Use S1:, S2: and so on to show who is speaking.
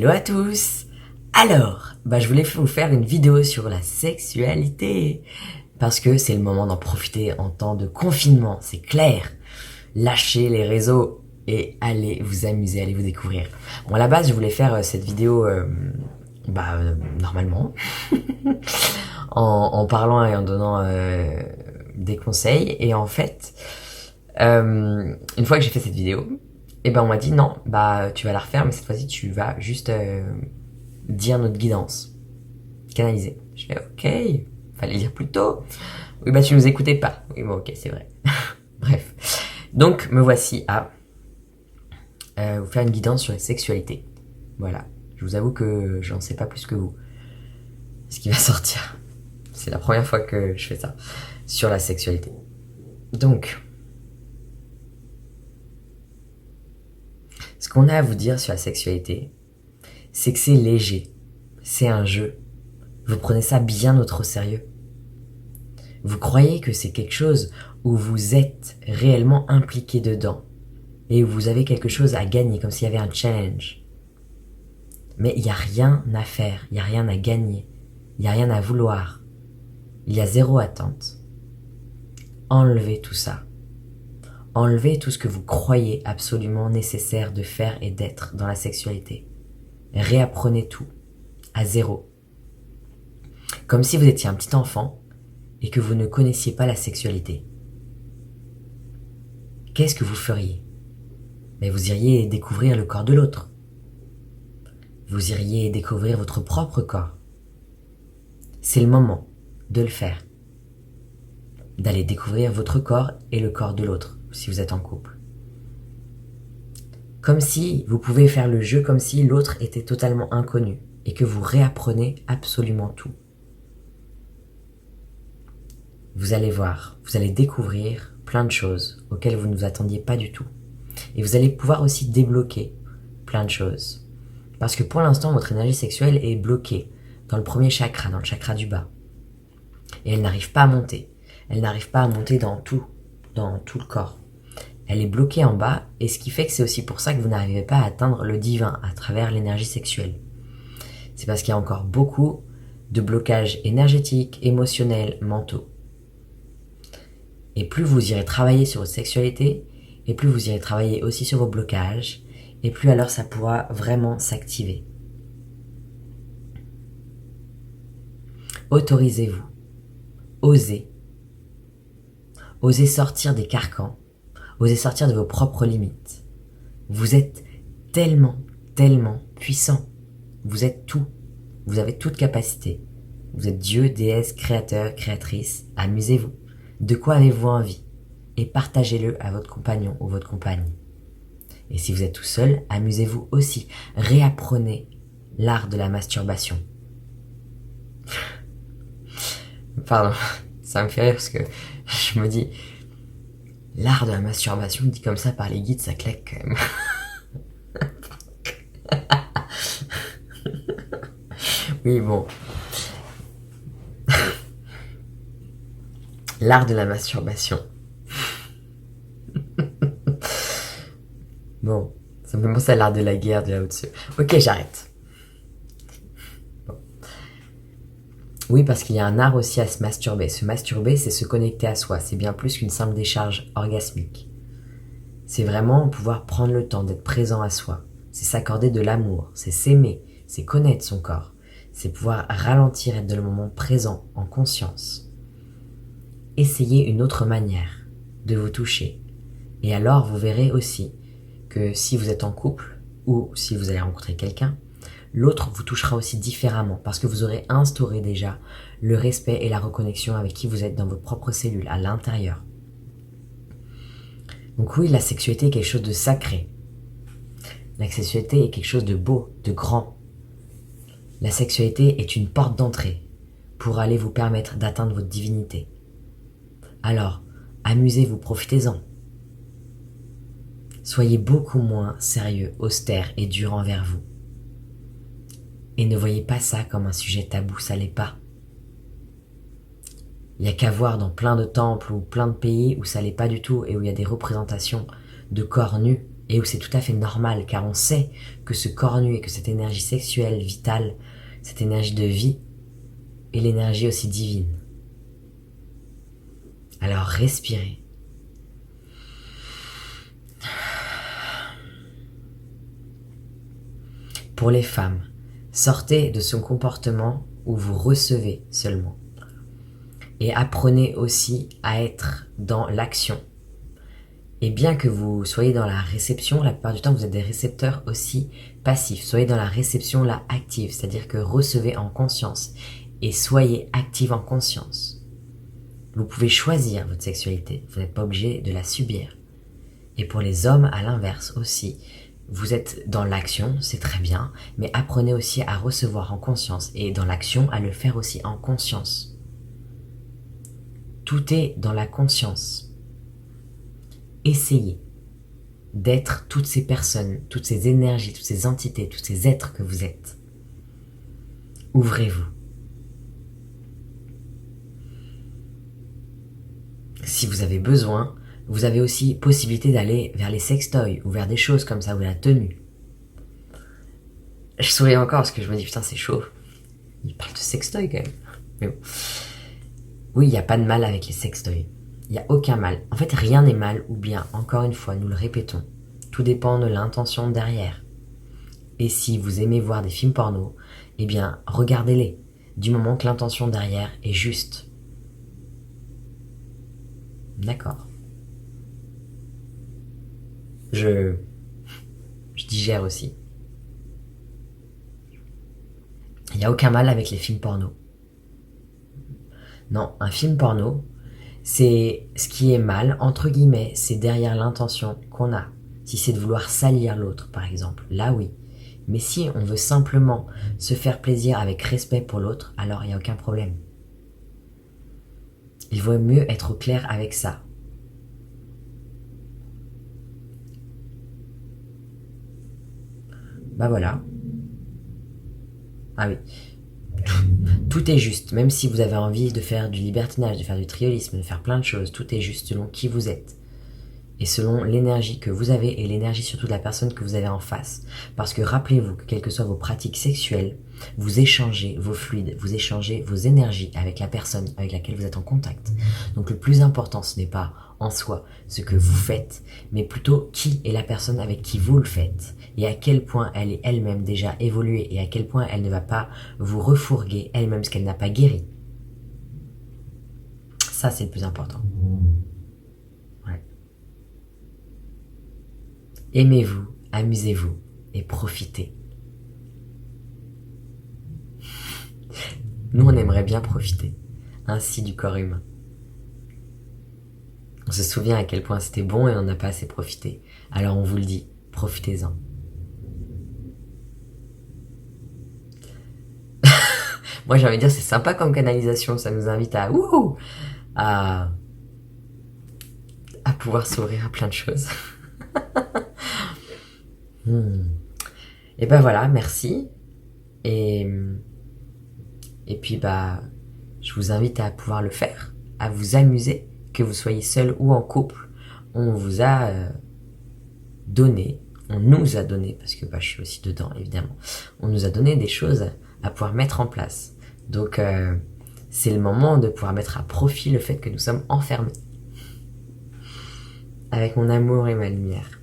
S1: Hello à tous. Alors, je voulais vous faire une vidéo sur la sexualité parce que c'est le moment d'en profiter en temps de confinement, c'est clair. Lâchez les réseaux et allez vous amuser, allez vous découvrir. Bon, à la base, je voulais faire cette vidéo normalement en parlant et en donnant des conseils, et en fait une fois que j'ai fait cette vidéo, on m'a dit non, tu vas la refaire, mais cette fois-ci tu vas juste dire notre guidance, canaliser. Je fais ok, fallait lire plus tôt. Oui, tu nous écoutais pas. Oui, bon, ok, c'est vrai. Bref. Donc, me voici à vous faire une guidance sur la sexualité. Voilà. Je vous avoue que j'en sais pas plus que vous. Ce qui va sortir. C'est la première fois que je fais ça. Sur la sexualité. Donc, ce qu'on a à vous dire sur la sexualité, c'est que c'est léger. C'est un jeu. Vous prenez ça bien au trop sérieux. Vous croyez que c'est quelque chose où vous êtes réellement impliqué dedans et où vous avez quelque chose à gagner, comme s'il y avait un challenge. Mais il n'y a rien à faire, il n'y a rien à gagner, il n'y a rien à vouloir. Il y a zéro attente. Enlevez tout ça. Enlevez tout ce que vous croyez absolument nécessaire de faire et d'être dans la sexualité. Réapprenez tout, à zéro. Comme si vous étiez un petit enfant et que vous ne connaissiez pas la sexualité. Qu'est-ce que vous feriez ? Vous iriez découvrir le corps de l'autre. Vous iriez découvrir votre propre corps. C'est le moment de le faire. D'aller découvrir votre corps et le corps de l'autre, si vous êtes en couple. Comme si vous pouvez faire le jeu comme si l'autre était totalement inconnu et que vous réapprenez absolument tout. Vous allez voir, vous allez découvrir plein de choses auxquelles vous ne vous attendiez pas du tout. Et vous allez pouvoir aussi débloquer plein de choses. Parce que pour l'instant, votre énergie sexuelle est bloquée dans le premier chakra, dans le chakra du bas. Et elle n'arrive pas à monter. Elle n'arrive pas à monter dans tout le corps. Elle est bloquée en bas, et ce qui fait que c'est aussi pour ça que vous n'arrivez pas à atteindre le divin à travers l'énergie sexuelle. C'est parce qu'il y a encore beaucoup de blocages énergétiques, émotionnels, mentaux. Et plus vous irez travailler sur votre sexualité, et plus vous irez travailler aussi sur vos blocages, et plus alors ça pourra vraiment s'activer. Autorisez-vous. Osez. Osez sortir des carcans. Osez sortir de vos propres limites. Vous êtes tellement, tellement puissant. Vous êtes tout. Vous avez toute capacité. Vous êtes Dieu, déesse, créateur, créatrice. Amusez-vous. De quoi avez-vous envie ? Et partagez-le à votre compagnon ou votre compagne. Et si vous êtes tout seul, amusez-vous aussi. Réapprenez l'art de la masturbation. Pardon, ça me fait rire parce que je me dis, l'art de la masturbation, dit comme ça par les guides, ça claque quand même. Oui, bon. L'art de la masturbation. Bon, ça me fait penser à l'art de la guerre de là au-dessus. Ok, j'arrête. Bon. Oui, parce qu'il y a un art aussi à se masturber. Se masturber, c'est se connecter à soi. C'est bien plus qu'une simple décharge orgasmique. C'est vraiment pouvoir prendre le temps d'être présent à soi. C'est s'accorder de l'amour. C'est s'aimer. C'est connaître son corps. C'est pouvoir ralentir, être dans le moment présent, en conscience. Essayez une autre manière de vous toucher. Et alors, vous verrez aussi que si vous êtes en couple ou si vous allez rencontrer quelqu'un, l'autre vous touchera aussi différemment parce que vous aurez instauré déjà le respect et la reconnexion avec qui vous êtes dans votre propre cellule, à l'intérieur. Donc oui, la sexualité est quelque chose de sacré. La sexualité est quelque chose de beau, de grand. La sexualité est une porte d'entrée pour aller vous permettre d'atteindre votre divinité. Alors, amusez-vous, profitez-en. Soyez beaucoup moins sérieux, austère et dur envers vous. Et ne voyez pas ça comme un sujet tabou, ça l'est pas. Il n'y a qu'à voir dans plein de temples ou plein de pays où ça l'est pas du tout et où il y a des représentations de corps nus et où c'est tout à fait normal, car on sait que ce corps nu et que cette énergie sexuelle, vitale, cette énergie de vie, est l'énergie aussi divine. Alors respirez. Pour les femmes, sortez de ce comportement où vous recevez seulement. Et apprenez aussi à être dans l'action. Et bien que vous soyez dans la réception, la plupart du temps vous êtes des récepteurs aussi passifs. Soyez dans la réception là active, c'est-à-dire que recevez en conscience et soyez active en conscience. Vous pouvez choisir votre sexualité, vous n'êtes pas obligé de la subir. Et pour les hommes, à l'inverse aussi, vous êtes dans l'action, c'est très bien, mais apprenez aussi à recevoir en conscience et dans l'action à le faire aussi en conscience. Tout est dans la conscience. Essayez d'être toutes ces personnes, toutes ces énergies, toutes ces entités, tous ces êtres que vous êtes. Ouvrez-vous. Si vous avez besoin, vous avez aussi possibilité d'aller vers les sextoys ou vers des choses comme ça, ou la tenue. Je souris encore parce que je me dis putain c'est chaud. Il parle de sextoy quand même. Mais bon. Oui, il n'y a pas de mal avec les sextoys. Il n'y a aucun mal. En fait, rien n'est mal ou bien. Encore une fois, nous le répétons. Tout dépend de l'intention derrière. Et si vous aimez voir des films porno, eh bien, regardez-les. Du moment que l'intention derrière est juste. D'accord. Je digère aussi. Il n'y a aucun mal avec les films porno. Non, un film porno, c'est ce qui est mal, entre guillemets, c'est derrière l'intention qu'on a. Si c'est de vouloir salir l'autre, par exemple, là oui. Mais si on veut simplement se faire plaisir avec respect pour l'autre, alors il n'y a aucun problème. Il vaut mieux être au clair avec ça. Bah voilà. Ah oui. Tout est juste, même si vous avez envie de faire du libertinage, de faire du triolisme, de faire plein de choses, tout est juste selon qui vous êtes. Et selon l'énergie que vous avez et l'énergie surtout de la personne que vous avez en face. Parce que rappelez-vous que quelles que soient vos pratiques sexuelles, vous échangez vos fluides, vous échangez vos énergies avec la personne avec laquelle vous êtes en contact. Donc le plus important, ce n'est pas en soi ce que vous faites, mais plutôt qui est la personne avec qui vous le faites et à quel point elle est elle-même déjà évoluée et à quel point elle ne va pas vous refourguer elle-même ce qu'elle n'a pas guéri. Ça, c'est le plus important. Ouais. Aimez-vous, amusez-vous et profitez. Nous, on aimerait bien profiter ainsi du corps humain. On se souvient à quel point c'était bon et on n'a pas assez profité. Alors on vous le dit, profitez-en. Moi j'ai envie de dire c'est sympa comme canalisation, ça nous invite à, à pouvoir s'ouvrir à plein de choses. Et ben voilà, merci. Et, et puis bah je vous invite à pouvoir le faire, à vous amuser, que vous soyez seul ou en couple. On vous a donné, on nous a donné, parce que bah, je suis aussi dedans évidemment, on nous a donné des choses à pouvoir mettre en place. Donc c'est le moment de pouvoir mettre à profit le fait que nous sommes enfermés avec mon amour et ma lumière.